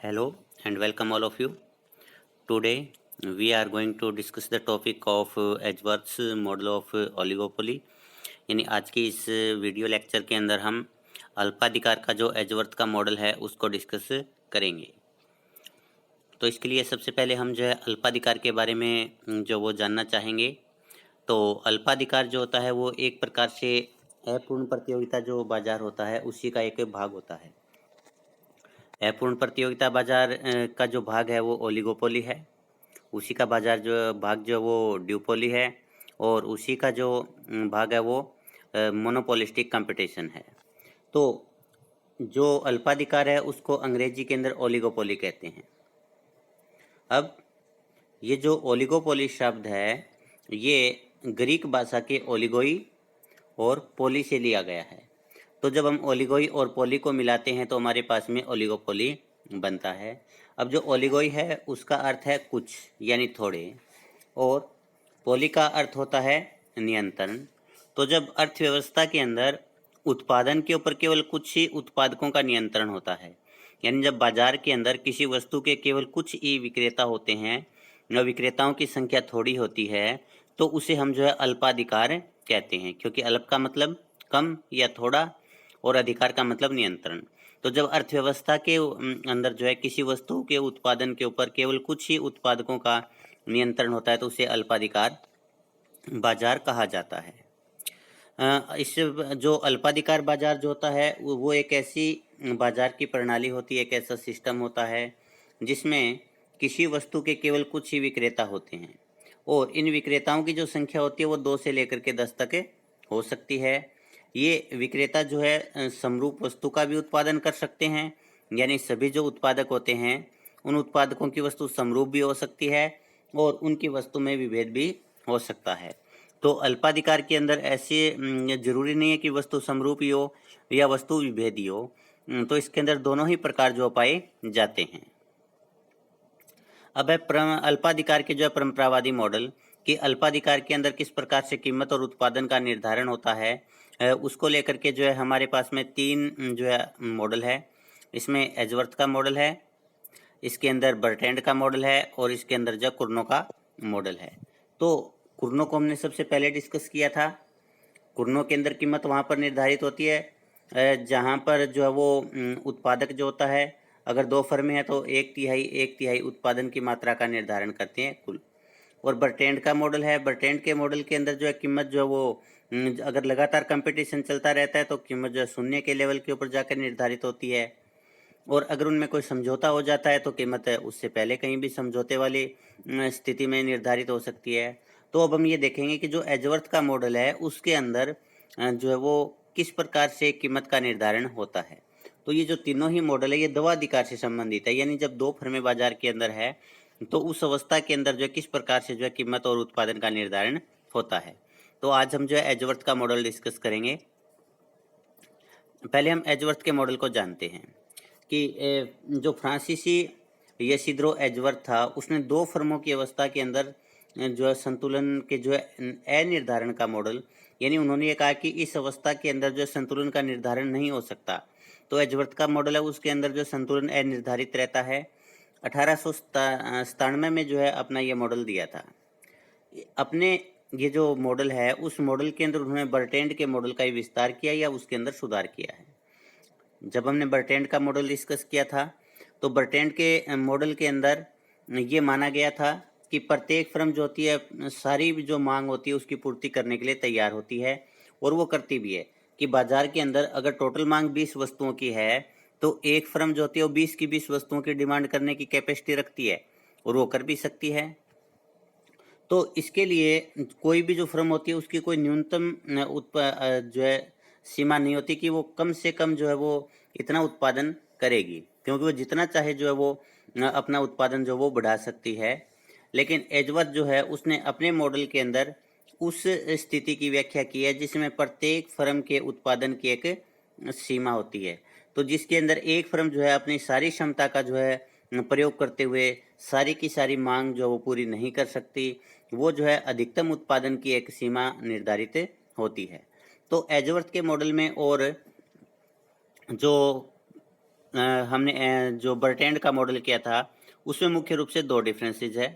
Hello and welcome all of you. Today we are going to discuss the topic of Edgeworth's model of oligopoly. यानी आज की इस video lecture के अंदर हम अल्पाधिकार का जो एजवर्थ का मॉडल है उसको डिस्कस करेंगे। तो इसके लिए सबसे पहले हम जो है अल्पाधिकार के बारे में जो वो जानना चाहेंगे। तो अल्पाधिकार जो होता है वो एक प्रकार से अपूर्ण प्रतियोगिता जो बाजार होता है उसी का एक भाग होता है। अपूर्ण प्रतियोगिता बाजार का जो भाग है वो ओलिगोपोली है, उसी का बाजार जो भाग जो वो ड्यूपोली है और उसी का जो भाग है वो मोनोपोलिस्टिक कंपटीशन है। तो जो अल्पाधिकार है उसको अंग्रेजी के अंदर ओलिगोपोली कहते हैं। अब ये जो ओलिगोपोली शब्द है ये ग्रीक भाषा के ओलिगोई और पोली से लिया गया है। तो जब हम ओलिगोई और पोली को मिलाते हैं तो हमारे पास में ओलिगोपोली बनता है। अब जो ओलिगोई है उसका अर्थ है कुछ यानी थोड़े और पोली का अर्थ होता है नियंत्रण। तो जब अर्थव्यवस्था के अंदर उत्पादन के ऊपर केवल कुछ ही उत्पादकों का नियंत्रण होता है, यानी जब बाजार के अंदर किसी वस्तु के केवल कुछ ही विक्रेता होते हैं या विक्रेताओं की संख्या थोड़ी होती है, तो उसे हम जो है अल्पाधिकार कहते हैं, क्योंकि अल्प का मतलब कम या थोड़ा और अधिकार का मतलब नियंत्रण। तो जब अर्थव्यवस्था के अंदर जो है किसी वस्तु के उत्पादन के ऊपर केवल कुछ ही उत्पादकों का नियंत्रण होता है तो उसे अल्पाधिकार बाजार कहा जाता है। इस जो अल्पाधिकार बाजार जो होता है वो एक ऐसी बाजार की प्रणाली होती है, एक ऐसा सिस्टम होता है जिसमें किसी वस्तु के केवल कुछ ही विक्रेता होते हैं और इन विक्रेताओं की जो संख्या होती है वो 2 से लेकर के 10 तक हो सकती है। ये विक्रेता जो है समरूप वस्तु का भी उत्पादन कर सकते हैं, यानी सभी जो उत्पादक होते हैं उन उत्पादकों की वस्तु समरूप भी हो सकती है और उनकी वस्तु में विभेद भी हो सकता है। तो अल्पाधिकार के अंदर ऐसे जरूरी नहीं है कि वस्तु समरूप ही हो या वस्तु विभेदी हो। तो इसके अंदर दोनों ही प्रकार जो पाए जाते हैं। अब है अल्पाधिकार के जो है परंपरावादी मॉडल कि अल्पाधिकार के अंदर किस प्रकार से कीमत और उत्पादन का निर्धारण होता है, उसको लेकर के जो है हमारे पास में 3 जो है मॉडल है। इसमें एजवर्थ का मॉडल है, इसके अंदर बर्टैंड का मॉडल है और इसके अंदर जो कुर्नो का मॉडल है। तो कुर्नो को हमने सबसे पहले डिस्कस किया था। कुर्नो के अंदर कीमत वहाँ पर निर्धारित होती है जहाँ पर जो है वो उत्पादक जो होता है, अगर 2 फर्में हैं तो एक तिहाई उत्पादन की मात्रा का निर्धारण करते हैं कुल। और बर्टैंड का मॉडल है, बर्टैंड के मॉडल के अंदर जो है कीमत जो है वो अगर लगातार कंपटीशन चलता रहता है तो कीमत जो है शून्य के लेवल के ऊपर जाकर निर्धारित होती है और अगर उनमें कोई समझौता हो जाता है तो कीमत उससे पहले कहीं भी समझौते वाली स्थिति में निर्धारित हो सकती है। तो अब हम ये देखेंगे कि जो एजवर्थ का मॉडल है उसके अंदर जो है वो किस प्रकार से कीमत का निर्धारण होता है। तो ये जो तीनों ही मॉडल है ये दवाधिकार से संबंधित है, यानी जब 2 फर्में बाजार के अंदर है तो उस अवस्था के अंदर जो है किस प्रकार से जो है कीमत और उत्पादन का निर्धारण होता है। तो आज हम जो है एजवर्थ का मॉडल डिस्कस करेंगे। पहले हम एजवर्थ के मॉडल को जानते हैं कि जो फ्रांसीसी यसिद्रो एजवर्थ था उसने 2 फर्मों की अवस्था के अंदर जो है संतुलन के जो है अनिर्धारण का मॉडल, यानी उन्होंने ये कहा कि इस अवस्था के अंदर जो संतुलन का निर्धारण नहीं हो सकता। तो एजवर्थ का मॉडल है उसके अंदर जो संतुलन अनिर्धारित रहता है। 1897 में जो है अपना ये मॉडल दिया था। अपने ये जो मॉडल है उस मॉडल के अंदर उन्होंने बर्टैंड के मॉडल का ही विस्तार किया या उसके अंदर सुधार किया है। जब हमने बर्टैंड का मॉडल डिस्कस किया था तो बर्टैंड के मॉडल के अंदर ये माना गया था कि प्रत्येक फर्म जो होती है सारी जो मांग होती है उसकी पूर्ति करने के लिए तैयार होती है और वो करती भी है। कि बाजार के अंदर अगर टोटल मांग 20 वस्तुओं की है तो एक फर्म जो होती है वो 20 की 20 वस्तुओं की डिमांड करने की कैपेसिटी रखती है और वो कर भी सकती है। तो इसके लिए कोई भी जो फर्म होती है उसकी कोई न्यूनतम जो है सीमा नहीं होती कि वो कम से कम जो है वो इतना उत्पादन करेगी, क्योंकि वो जितना चाहे जो है वो अपना उत्पादन जो वो बढ़ा सकती है। लेकिन एजवर्थ जो है उसने अपने मॉडल के अंदर उस स्थिति की व्याख्या की है जिसमें प्रत्येक फर्म के उत्पादन की एक सीमा होती है। तो जिसके अंदर एक फर्म जो है अपनी सारी क्षमता का जो है प्रयोग करते हुए सारी की सारी मांग जो वो पूरी नहीं कर सकती, वो जो है अधिकतम उत्पादन की एक सीमा निर्धारित होती है। तो एजवर्थ के मॉडल में और जो हमने जो बर्टैंड का मॉडल किया था उसमें मुख्य रूप से 2 डिफरेंसेस है।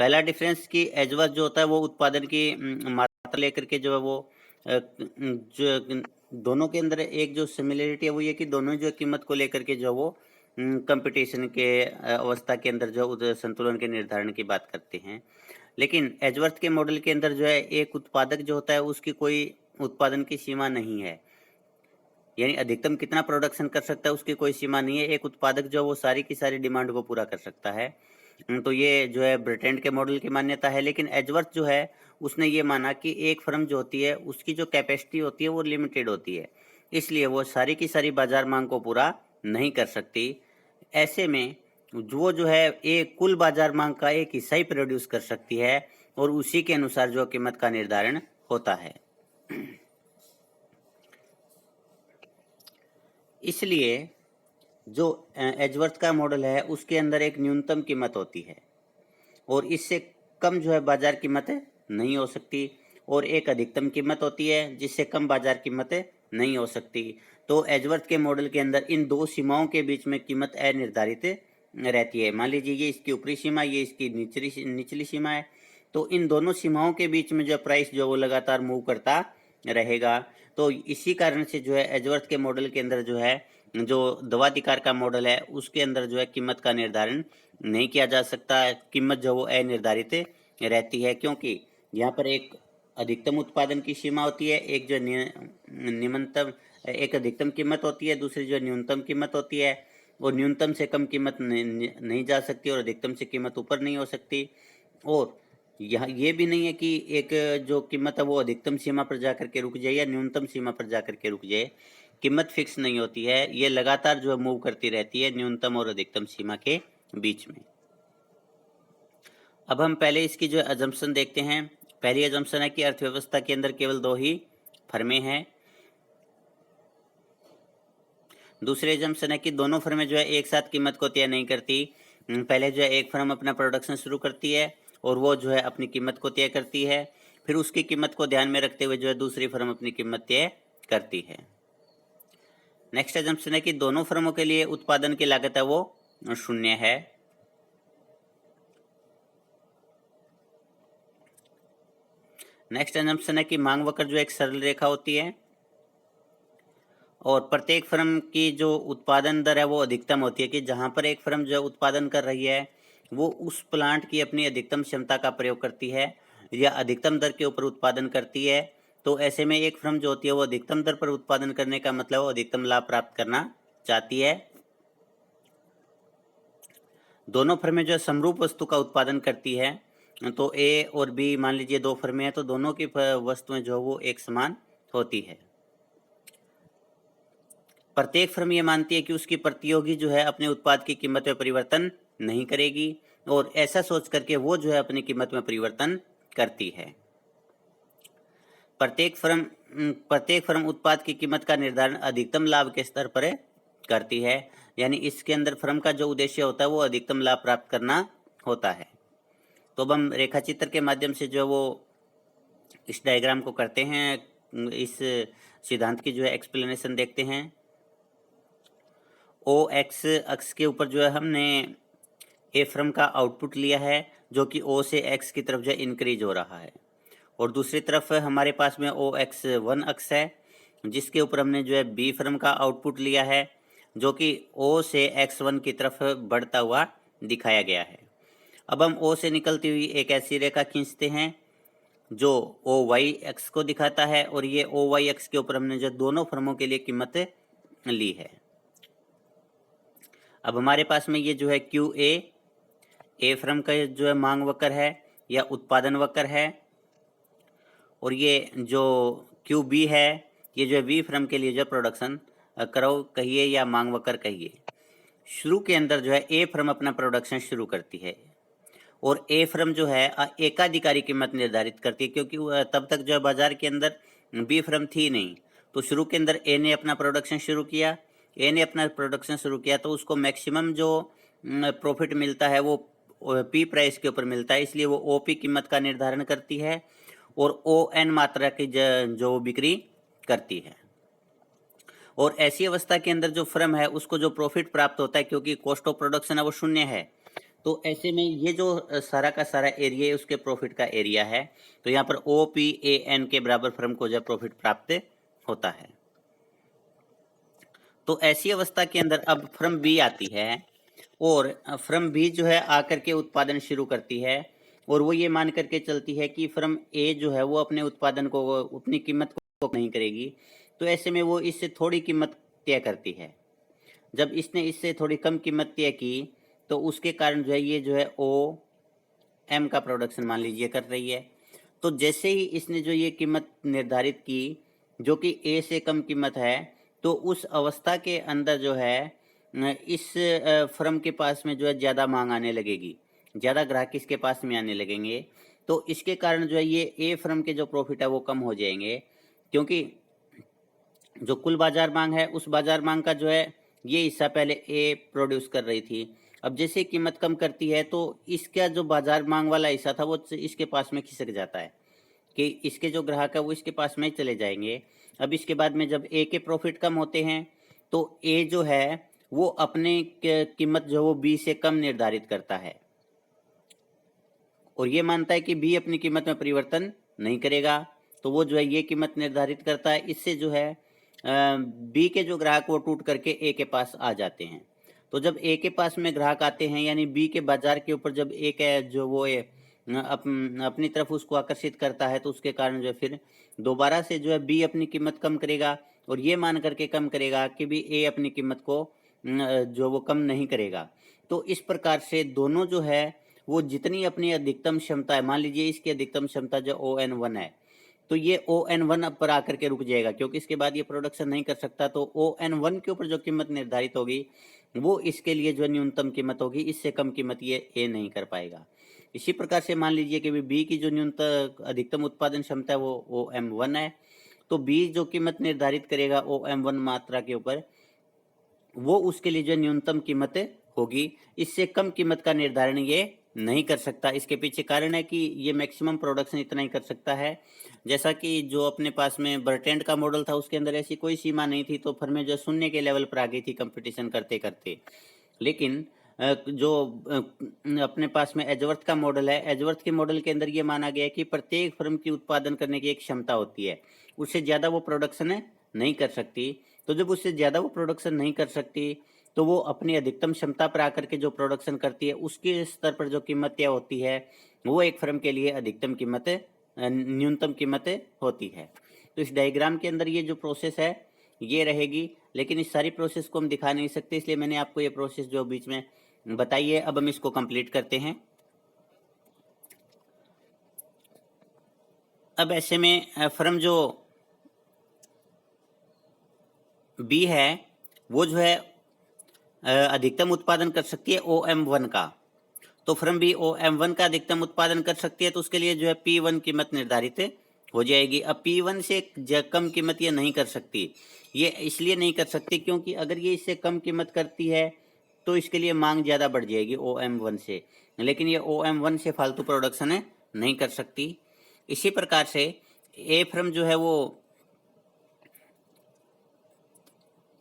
पहला डिफरेंस कि एजवर्थ जो होता है वो उत्पादन की मात्रा लेकर के जो है वो जो दोनों के अंदर एक जो सिमिलरिटी है वो ये कि दोनों जो कीमत को लेकर के जो वो कंपटीशन के अवस्था के अंदर जो संतुलन के निर्धारण की बात करते हैं। लेकिन एजवर्थ के मॉडल के अंदर जो है एक उत्पादक जो होता है उसकी कोई उत्पादन की सीमा नहीं है, यानी अधिकतम कितना प्रोडक्शन कर सकता है उसकी कोई सीमा नहीं है। एक उत्पादक जो है वो सारी की सारी डिमांड को पूरा कर सकता है। तो ये जो है ब्रिटेन के मॉडल की मान्यता है। लेकिन एजवर्थ जो है उसने ये माना कि एक फर्म जो होती है उसकी जो कैपेसिटी होती है वो लिमिटेड होती है, इसलिए वो सारी की सारी बाजार मांग को पूरा नहीं कर सकती। ऐसे में जो है एक कुल बाजार मांग का एक हिस्सा ही प्रोड्यूस कर सकती है और उसी के अनुसार जो कीमत का निर्धारण होता है। इसलिए जो एजवर्थ का मॉडल है उसके अंदर एक न्यूनतम कीमत होती है और इससे कम जो है बाजार कीमत नहीं हो सकती, और एक अधिकतम कीमत होती है जिससे कम बाजार कीमत नहीं हो सकती। तो एजवर्थ के मॉडल के अंदर इन 2 सीमाओं के बीच में कीमत अनिर्धारित रहती है। मान लीजिए ये इसकी ऊपरी सीमा, ये इसकी निचली सीमा है, तो इन दोनों सीमाओं के बीच में जो प्राइस जो वो लगातार मूव करता रहेगा। तो इसी कारण से जो है एजवर्थ के मॉडल के अंदर जो है जो दवाधिकार का मॉडल है उसके अंदर जो है कीमत का निर्धारण नहीं किया जा सकता। कीमत जो वो अनिर्धारित रहती है, क्योंकि यहाँ पर एक अधिकतम उत्पादन की सीमा होती है, एक जो निम्नतम एक अधिकतम कीमत होती है, दूसरी जो न्यूनतम कीमत होती है, और न्यूनतम से कम कीमत नहीं जा सकती और अधिकतम से कीमत ऊपर नहीं हो सकती। और यहाँ ये भी नहीं है कि एक जो कीमत है वो अधिकतम सीमा पर जाकर के रुक जाए या न्यूनतम सीमा पर जाकर के रुक जाए। कीमत फिक्स नहीं होती है, ये लगातार जो है मूव करती रहती है न्यूनतम और अधिकतम सीमा के बीच में। अब हम पहले इसकी जो अजम्पशन देखते हैं। पहली अजम्पशन है कि अर्थव्यवस्था के अंदर केवल 2 ही फर्में हैं। दूसरी अजम्पशन है कि दोनों फर्में जो है एक साथ कीमत को तय नहीं करती। पहले जो है एक फर्म अपना प्रोडक्शन शुरू करती है और वो जो है अपनी कीमत को तय करती है, फिर उसकी कीमत को ध्यान में रखते हुए जो है दूसरी फर्म अपनी कीमत तय करती है। नेक्स्ट अजम्पशन है कि दोनों फर्मों के लिए उत्पादन की लागत है वो 0 है। नेक्स्ट अजम्पशन है कि मांग वक्र जो एक सरल रेखा होती है और प्रत्येक फर्म की जो उत्पादन दर है वो अधिकतम होती है, कि जहां पर एक फर्म जो है उत्पादन कर रही है वो उस प्लांट की अपनी अधिकतम क्षमता का प्रयोग करती है या अधिकतम दर के ऊपर उत्पादन करती है। तो ऐसे में एक फर्म जो होती है वो अधिकतम दर पर उत्पादन करने का मतलब वो अधिकतम लाभ प्राप्त करना चाहती है। दोनों फर्में जो है समरूप वस्तु का उत्पादन करती है, तो ए और बी मान लीजिए 2 फर्में हैं तो दोनों की वस्तुएं जो वो एक समान होती है। प्रत्येक फर्म ये मानती है कि उसकी प्रतियोगी जो है अपने उत्पाद की कीमत में परिवर्तन नहीं करेगी और ऐसा सोच करके वो जो है अपनी कीमत में परिवर्तन करती है। प्रत्येक फर्म उत्पाद की कीमत का निर्धारण अधिकतम लाभ के स्तर पर करती है, यानी इसके अंदर फर्म का जो उद्देश्य होता है वो अधिकतम लाभ प्राप्त करना होता है। तो अब हम रेखाचित्र के माध्यम से जो है वो इस डायग्राम को करते हैं, इस सिद्धांत की जो है एक्सप्लेनेशन देखते हैं। ओ एक्स अक्ष के ऊपर जो है हमने ए फर्म का आउटपुट लिया है जो कि ओ से एक्स की तरफ जो है इंक्रीज हो रहा है, और दूसरी तरफ हमारे पास में ओ एक्स 1 अक्ष है जिसके ऊपर हमने जो है बी फर्म का आउटपुट लिया है जो कि ओ से x1 की तरफ बढ़ता हुआ दिखाया गया है। अब हम ओ से निकलती हुई एक ऐसी रेखा खींचते हैं जो ओ वाई एक्स को दिखाता है, और ये ओ वाई एक्स के ऊपर हमने जो दोनों फर्मों के लिए कीमत ली है। अब हमारे पास में ये जो है क्यू ए फर्म का जो है मांग वक्र है या उत्पादन वक्र है, और ये जो क्यू बी है ये जो है बी फर्म के लिए जो प्रोडक्शन करो कहिए या मांग वक्र कहिए। शुरू के अंदर जो है ए फर्म अपना प्रोडक्शन शुरू करती है और ए फर्म जो है एकाधिकारी कीमत निर्धारित करती है, क्योंकि तब तक जो है बाजार के अंदर बी फर्म थी नहीं। तो शुरू के अंदर ए ने अपना प्रोडक्शन शुरू किया तो उसको मैक्सिमम जो प्रॉफिट मिलता है वो पी प्राइस के ऊपर मिलता है, इसलिए वो ओ पी कीमत का निर्धारण करती है और ओ एन मात्रा की जो बिक्री करती है। और ऐसी अवस्था के अंदर जो फर्म है उसको जो प्रॉफिट प्राप्त होता है, क्योंकि कॉस्ट ऑफ प्रोडक्शन है वो शून्य है, तो ऐसे में ये जो सारा का सारा एरिया है उसके प्रॉफिट का एरिया है। तो यहाँ पर OPAN के बराबर फर्म को जो प्रॉफिट प्राप्त होता है। तो ऐसी अवस्था के अंदर अब फर्म बी आती है और फर्म बी जो है आकर के उत्पादन शुरू करती है, और वो ये मान करके चलती है कि फर्म ए जो है वो अपने उत्पादन को उतनी कीमत को नहीं करेगी। तो ऐसे में वो इससे थोड़ी कीमत तय करती है। जब इसने इससे थोड़ी कम कीमत तय की तो उसके कारण जो है ये जो है OM का प्रोडक्शन मान लीजिए कर रही है। तो जैसे ही इसने जो ये कीमत निर्धारित की जो कि ए से कम कीमत है, तो उस अवस्था के अंदर जो है इस फर्म के पास में जो है ज़्यादा मांग आने लगेगी, ज़्यादा ग्राहक इसके पास में आने लगेंगे। तो इसके कारण जो है ये ए फर्म के जो प्रॉफिट है वो कम हो जाएंगे, क्योंकि जो कुल बाजार मांग है उस बाजार मांग का जो है ये हिस्सा पहले ए प्रोड्यूस कर रही थी। अब जैसे कीमत कम करती है तो इसका जो बाजार मांग वाला हिस्सा था वो इसके पास में खिसक जाता है कि इसके जो ग्राहक है वो इसके पास में चले जाएंगे। अब इसके बाद में जब ए के प्रॉफिट कम होते हैं तो ए जो है वो अपने कीमत जो वो बी से कम निर्धारित करता है और ये मानता है कि बी अपनी कीमत में परिवर्तन नहीं करेगा। तो वो जो है ये कीमत निर्धारित करता है। इससे जो है बी के जो ग्राहक वो टूट करके ए के पास आ जाते हैं। तो जब ए के पास में ग्राहक आते हैं यानी बी के बाजार के ऊपर जब ए का जो वो अपनी तरफ उसको आकर्षित करता है, तो उसके कारण जो है फिर दोबारा से जो है बी अपनी कीमत कम करेगा और ये मान करके कम करेगा कि भी ए अपनी कीमत को जो वो कम नहीं करेगा। तो इस प्रकार से दोनों जो है वो जितनी अपनी अधिकतम क्षमता है, मान लीजिए इसकी अधिकतम क्षमता जो ON1 है, तो ये ON1 पर आकर के रुक जाएगा क्योंकि इसके बाद ये प्रोडक्शन नहीं कर सकता। तो ON1 के ऊपर जो कीमत निर्धारित होगी वो इसके लिए जो न्यूनतम कीमत होगी, इससे कम कीमत ये ए नहीं कर पाएगा। इसी प्रकार से मान लीजिए कि बी की जो न्यूनतम अधिकतम उत्पादन क्षमता है वो OM1 है, तो बी जो कीमत निर्धारित करेगा OM1 मात्रा के ऊपर वो उसके लिए जो न्यूनतम कीमत होगी, इससे कम कीमत का निर्धारण ये नहीं कर सकता। इसके पीछे कारण है कि ये मैक्सिमम प्रोडक्शन इतना ही कर सकता है। जैसा कि जो अपने पास में बर्टेंड का मॉडल था उसके अंदर ऐसी कोई सीमा नहीं थी, तो फर्में जो शून्य के लेवल पर आ गई थी कंपटीशन करते करते। लेकिन जो अपने पास में एजवर्थ का मॉडल है, एजवर्थ के मॉडल के अंदर ये माना गया है कि प्रत्येक फर्म की उत्पादन करने की एक क्षमता होती है, उससे ज़्यादा वो प्रोडक्शन नहीं कर सकती। तो जब उससे ज़्यादा वो प्रोडक्शन नहीं कर सकती तो वो अपनी अधिकतम क्षमता पर आकर के जो प्रोडक्शन करती है उसके स्तर पर जो कीमत तय होती है वो एक फर्म के लिए अधिकतम कीमत न्यूनतम कीमत होती है। तो इस डायग्राम के अंदर ये जो प्रोसेस है ये रहेगी, लेकिन इस सारी प्रोसेस को हम दिखा नहीं सकते, इसलिए मैंने आपको ये प्रोसेस जो बीच में बताई है अब हम इसको कंप्लीट करते हैं। अब ऐसे में फर्म जो बी है वो जो है अधिकतम उत्पादन कर सकती है OM1 का। तो फर्म बी OM1 का अधिकतम उत्पादन कर सकती है, तो उसके लिए जो है P1 कीमत निर्धारित हो जाएगी। अब P1 से कम कीमत ये नहीं कर सकती, ये इसलिए नहीं कर सकती क्योंकि अगर ये इससे कम कीमत करती है तो इसके लिए मांग ज़्यादा बढ़ जाएगी OM1 से, लेकिन ये OM1 से फालतू प्रोडक्शन नहीं कर सकती। इसी प्रकार से ए फर्म जो है वो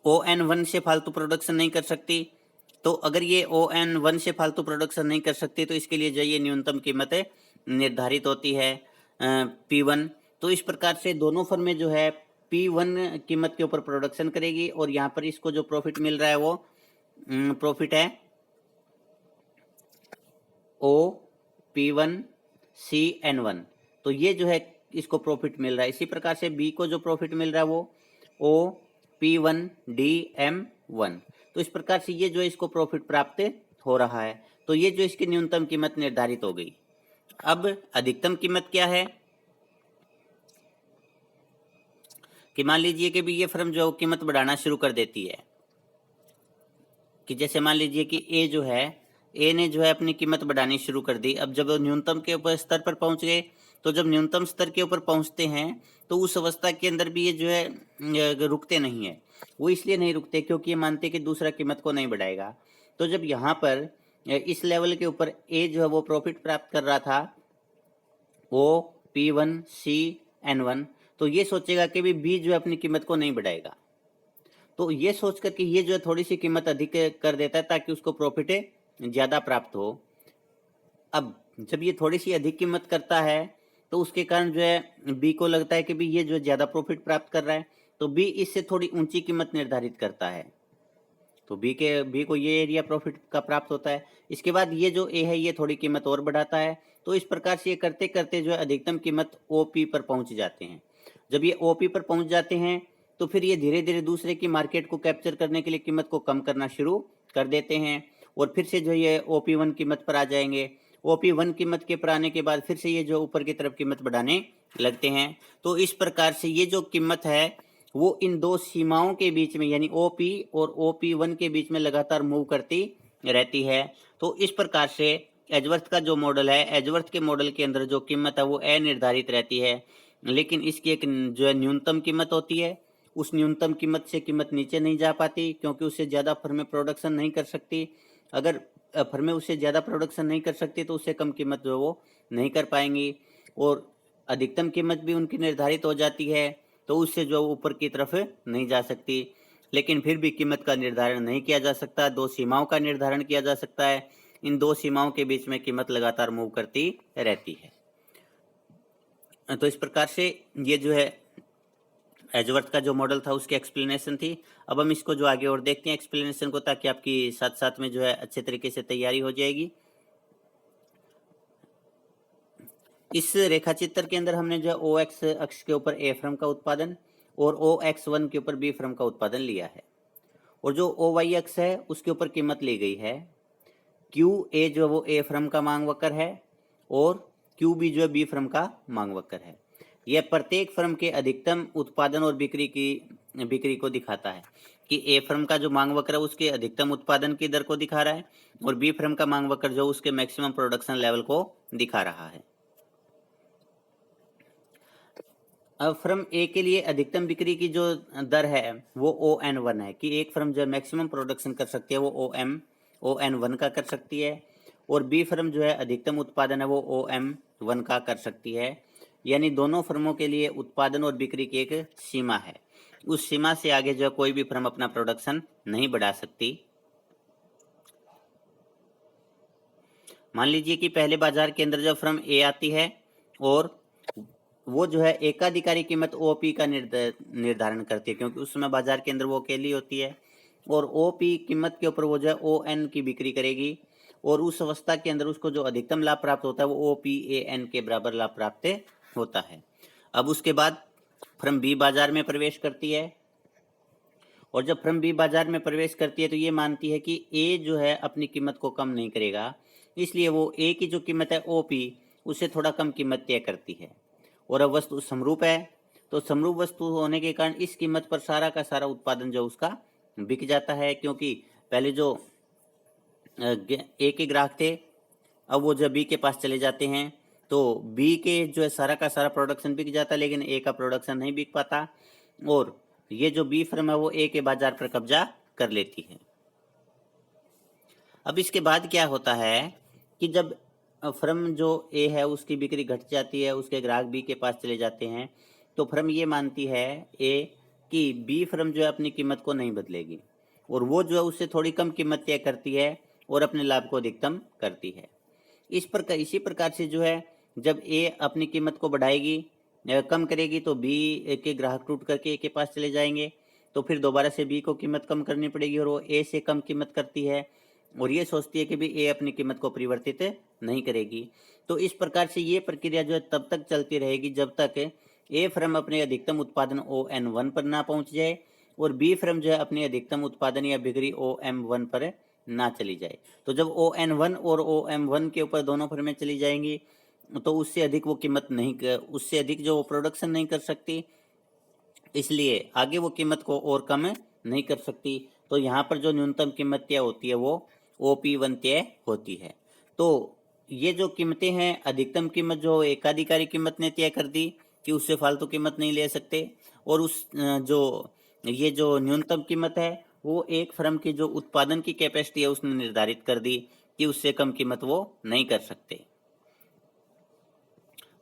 ON1 से फालतू प्रोडक्शन नहीं कर सकती। तो अगर ये ON1 से फालतू प्रोडक्शन नहीं कर सकती तो इसके लिए जो ये न्यूनतम कीमत निर्धारित होती है P1। तो इस प्रकार से दोनों फर्में जो है P1 कीमत के ऊपर प्रोडक्शन करेगी और यहाँ पर इसको जो प्रॉफिट मिल रहा है वो प्रॉफिट है OP1CN1। तो ये जो है इसको प्रॉफिट मिल रहा है। इसी प्रकार से बी को जो प्रॉफिट मिल रहा है वो OP1DM1। तो इस प्रकार से ये जो इसको प्रॉफिट प्राप्त हो रहा है। तो ये जो इसकी न्यूनतम कीमत निर्धारित हो गई। अब अधिकतम कीमत क्या है कि मान लीजिए कि भी ये फर्म जो कीमत बढ़ाना शुरू कर देती है, कि जैसे मान लीजिए कि ए जो है, ए ने जो है अपनी कीमत बढ़ानी शुरू कर दी। अब जब न्यूनतम के ऊपर स्तर पर पहुंच गए, तो जब न्यूनतम स्तर के ऊपर पहुंचते हैं तो उस अवस्था के अंदर भी ये जो है रुकते नहीं है। वो इसलिए नहीं रुकते क्योंकि ये मानते कि दूसरा कीमत को नहीं बढ़ाएगा। तो जब यहाँ पर इस लेवल के ऊपर ए जो है वो प्रॉफिट प्राप्त कर रहा था OP1CN1, तो ये सोचेगा कि भी बी जो है अपनी कीमत को नहीं बढ़ाएगा। तो ये सोच कर कि ये जो है थोड़ी सी कीमत अधिक कर देता है ताकि उसको प्रॉफिट ज़्यादा प्राप्त हो। अब जब ये थोड़ी सी अधिक कीमत करता है तो उसके कारण जो है बी को लगता है कि भी ये जो ज़्यादा प्रॉफिट प्राप्त कर रहा है, तो बी इससे थोड़ी ऊंची कीमत निर्धारित करता है। तो बी को ये एरिया प्रॉफिट का प्राप्त होता है। इसके बाद ये जो ए है ये थोड़ी कीमत और बढ़ाता है। तो इस प्रकार से ये करते करते जो है अधिकतम कीमत ओपी पर पहुंच जाते हैं। जब ये ओपी पर पहुंच जाते हैं तो फिर ये धीरे धीरे दूसरे की मार्केट को कैप्चर करने के लिए कीमत को कम करना शुरू कर देते हैं और फिर से जो ये ओपी वन कीमत पर आ जाएंगे। ओपी वन कीमत के पर आने के बाद फिर से ये जो ऊपर की तरफ कीमत बढ़ाने लगते हैं। तो इस प्रकार से ये जो कीमत है वो इन दो सीमाओं के बीच में यानी ओपी और ओपी वन के बीच में लगातार मूव करती रहती है। तो इस प्रकार से एजवर्थ का जो मॉडल है, एजवर्थ के मॉडल के अंदर जो कीमत है वो अनिर्धारित रहती है, लेकिन इसकी एक जो है न्यूनतम कीमत होती है। उस न्यूनतम कीमत से कीमत नीचे नहीं जा पाती क्योंकि उससे ज़्यादा फर्में प्रोडक्शन नहीं कर सकती। अगर फर्में उससे ज़्यादा प्रोडक्शन नहीं कर सकती तो उससे कम कीमत जो है वो नहीं कर पाएंगी और अधिकतम कीमत भी उनकी निर्धारित हो जाती है तो उससे जो ऊपर की तरफ नहीं जा सकती। लेकिन फिर भी कीमत का निर्धारण नहीं किया जा सकता, दो सीमाओं का निर्धारण किया जा सकता है। इन दो सीमाओं के बीच में कीमत लगातार मूव करती रहती है। तो इस प्रकार से ये जो है एजवर्थ का जो मॉडल था उसकी एक्सप्लेनेशन थी। अब हम इसको जो आगे और देखते हैं एक्सप्लेनेशन को, ताकि आपकी साथ साथ में जो है अच्छे तरीके से तैयारी हो जाएगी। इस रेखा चित्र के अंदर हमने जो है ओ एक्स अक्ष के ऊपर ए फर्म का उत्पादन और ओ एक्स वन के ऊपर बी फर्म का उत्पादन लिया है और जो ओ वाई अक्ष है उसके ऊपर कीमत ली गई है। क्यू ए जो वो ए फर्म का मांग वक्र है और क्यू बी जो है बी फर्म का मांग वक्र है। यह प्रत्येक फर्म के अधिकतम उत्पादन और बिक्री को दिखाता है कि ए फर्म का जो मांग वक्र है उसके अधिकतम उत्पादन की दर को दिखा रहा है और बी फर्म का मांग वक्र जो उसके मैक्सिमम प्रोडक्शन लेवल को दिखा रहा है। अब फर्म ए के लिए अधिकतम बिक्री की जो दर है वो ओ एन वन है कि एक फर्म जो मैक्सिमम प्रोडक्शन कर सकती है वो ओ एन वन का कर सकती है और बी फर्म जो है अधिकतम उत्पादन है वो ओ एम वन का कर सकती है। यानी दोनों फर्मों के लिए उत्पादन और बिक्री की एक सीमा है, उस सीमा से आगे जो है कोई भी फर्म अपना प्रोडक्शन नहीं बढ़ा सकती। मान लीजिए कि पहले बाजार के अंदर जब फर्म ए आती है और वो जो है एकाधिकारी कीमत ओपी का निर्धारण करती है क्योंकि उस समय बाजार के अंदर वो अकेली होती है और ओपी कीमत के ऊपर वो जो है ओ एन की बिक्री करेगी और उस अवस्था के अंदर उसको जो अधिकतम लाभ प्राप्त होता है वो ओ पी ए एन के बराबर लाभ प्राप्त होता है। अब उसके बाद फर्म बी बाजार में प्रवेश करती है और जब फर्म बी बाजार में प्रवेश करती है तो ये मानती है कि ए जो है अपनी कीमत को कम नहीं करेगा, इसलिए वो ए की जो कीमत है ओ पी उससे थोड़ा कम कीमत तय करती है। और अब वस्तु समरूप है तो समरूप वस्तु होने के कारण इस कीमत पर सारा का सारा उत्पादन जो उसका बिक जाता है क्योंकि पहले जो ए के ग्राहक थे अब वो जब बी के पास चले जाते हैं तो बी के जो है सारा का सारा प्रोडक्शन बिक जाता है लेकिन ए का प्रोडक्शन नहीं बिक पाता और ये जो बी फर्म है वो ए के बाजार पर कब्जा कर लेती है। अब इसके बाद क्या होता है कि जब फर्म जो ए है उसकी बिक्री घट जाती है, उसके ग्राहक बी के पास चले जाते हैं तो फर्म ये मानती है ए कि बी फर्म जो है अपनी कीमत को नहीं बदलेगी और वो जो है उससे थोड़ी कम कीमत तय करती है और अपने लाभ को अधिकतम करती है। इसी प्रकार से जो है जब ए अपनी कीमत को बढ़ाएगी कम करेगी तो बी के ग्राहक टूट करके ए के पास चले जाएंगे तो फिर दोबारा से बी को कीमत कम करनी पड़ेगी और वो ए से कम कीमत करती है और ये सोचती है कि भी ए अपनी कीमत को परिवर्तित नहीं करेगी। तो इस प्रकार से ये प्रक्रिया जो है तब तक चलती रहेगी जब तक ए फर्म अपने अधिकतम उत्पादन ओ एन वन पर ना पहुंच जाए और बी फर्म जो है अपने अधिकतम उत्पादन या बिक्री ओ एम वन पर ना चली जाए। तो जब ओ एन वन और ओ एम वन के ऊपर दोनों फर्में चली जाएंगी तो उससे अधिक वो कीमत नहीं उससे अधिक जो वो प्रोडक्शन नहीं कर सकती, इसलिए आगे वो कीमत को और कम नहीं कर सकती। तो यहाँ पर जो न्यूनतम कीमत तय होती है वो OP1 तय होती है। तो ये जो कीमतें हैं अधिकतम कीमत जो एकाधिकारी कीमत ने तय कर दी कि उससे फालतू कीमत नहीं ले सकते और उस ये जो न्यूनतम कीमत है वो एक फर्म की जो उत्पादन की कैपेसिटी है उसने निर्धारित कर दी कि उससे कम कीमत वो नहीं कर सकते।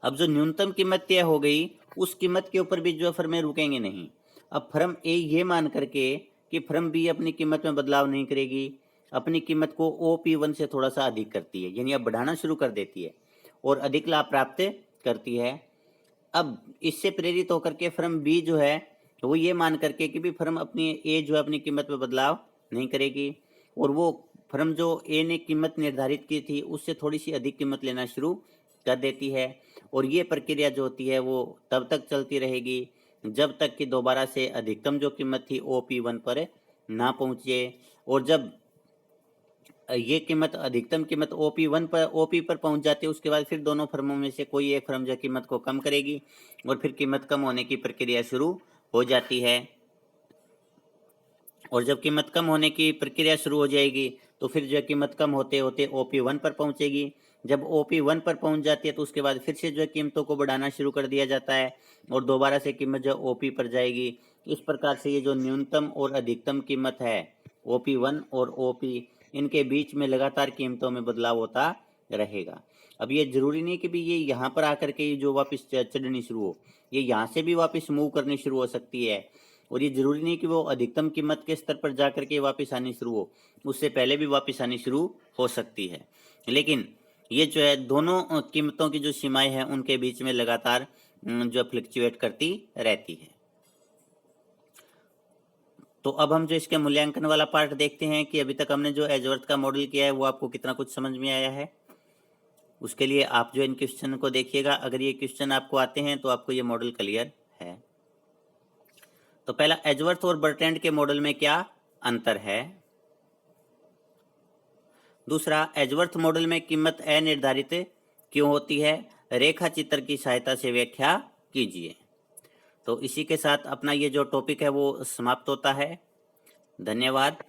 अब जो न्यूनतम कीमत तय हो गई उस कीमत के ऊपर भी जो फर्में रुकेंगे नहीं। अब फर्म ए ये मान करके कि फर्म बी अपनी कीमत में बदलाव नहीं करेगी, अपनी कीमत को OP1 से थोड़ा सा अधिक करती है, यानी अब बढ़ाना शुरू कर देती है और अधिक लाभ प्राप्त करती है। अब इससे प्रेरित होकर के फर्म बी जो है वो ये मान करके कि भी फर्म अपनी ए जो है अपनी कीमत में बदलाव नहीं करेगी, और वो फर्म जो ए ने कीमत निर्धारित की थी उससे थोड़ी सी अधिक कीमत लेना शुरू कर देती है। और ये प्रक्रिया जो होती है वो तब तक चलती रहेगी जब तक कि दोबारा से अधिकतम जो कीमत थी OP1 पर ना पहुंचे। और जब ये कीमत अधिकतम कीमत OP पर पहुंच जाती है, उसके बाद फिर दोनों फर्मों में से कोई एक फर्म जो कीमत को कम करेगी और फिर कीमत कम होने की प्रक्रिया शुरू हो जाती है। और जब कीमत कम होने की प्रक्रिया शुरू हो जाएगी तो फिर जो कीमत कम होते होते OP1 पर पहुंचेगी। जब OP1 पर पहुंच जाती है तो उसके बाद फिर से जो कीमतों को बढ़ाना शुरू कर दिया जाता है और दोबारा से कीमत जो OP पर जाएगी। इस प्रकार से ये जो न्यूनतम और अधिकतम कीमत है OP1 और OP, इनके बीच में लगातार कीमतों में बदलाव होता रहेगा। अब ये जरूरी नहीं कि भी ये यहाँ पर आकर के जो वापस चढ़नी शुरू हो, ये यहाँ से भी वापस मूव करनी शुरू हो सकती है। और ये जरूरी नहीं कि वो अधिकतम कीमत के स्तर पर जाकर के वापस आनी शुरू हो, उससे पहले भी वापस आनी शुरू हो सकती है। लेकिन ये जो है दोनों कीमतों की जो सीमाएं हैं उनके बीच में लगातार जो फ्लक्चुएट करती रहती है। तो अब हम जो इसके मूल्यांकन वाला पार्ट देखते हैं कि अभी तक हमने जो एजवर्थ का मॉडल किया है वो आपको कितना कुछ समझ में आया है। उसके लिए आप जो इन क्वेश्चन को देखिएगा, अगर ये क्वेश्चन आपको आते हैं तो आपको ये मॉडल क्लियर है। तो पहला, एजवर्थ और बर्ट्रैंड के मॉडल में क्या अंतर है। दूसरा, एजवर्थ मॉडल में कीमत अनिर्धारित क्यों होती है, रेखा चित्र की सहायता से व्याख्या कीजिए। तो इसी के साथ अपना ये जो टॉपिक है वो समाप्त होता है। धन्यवाद।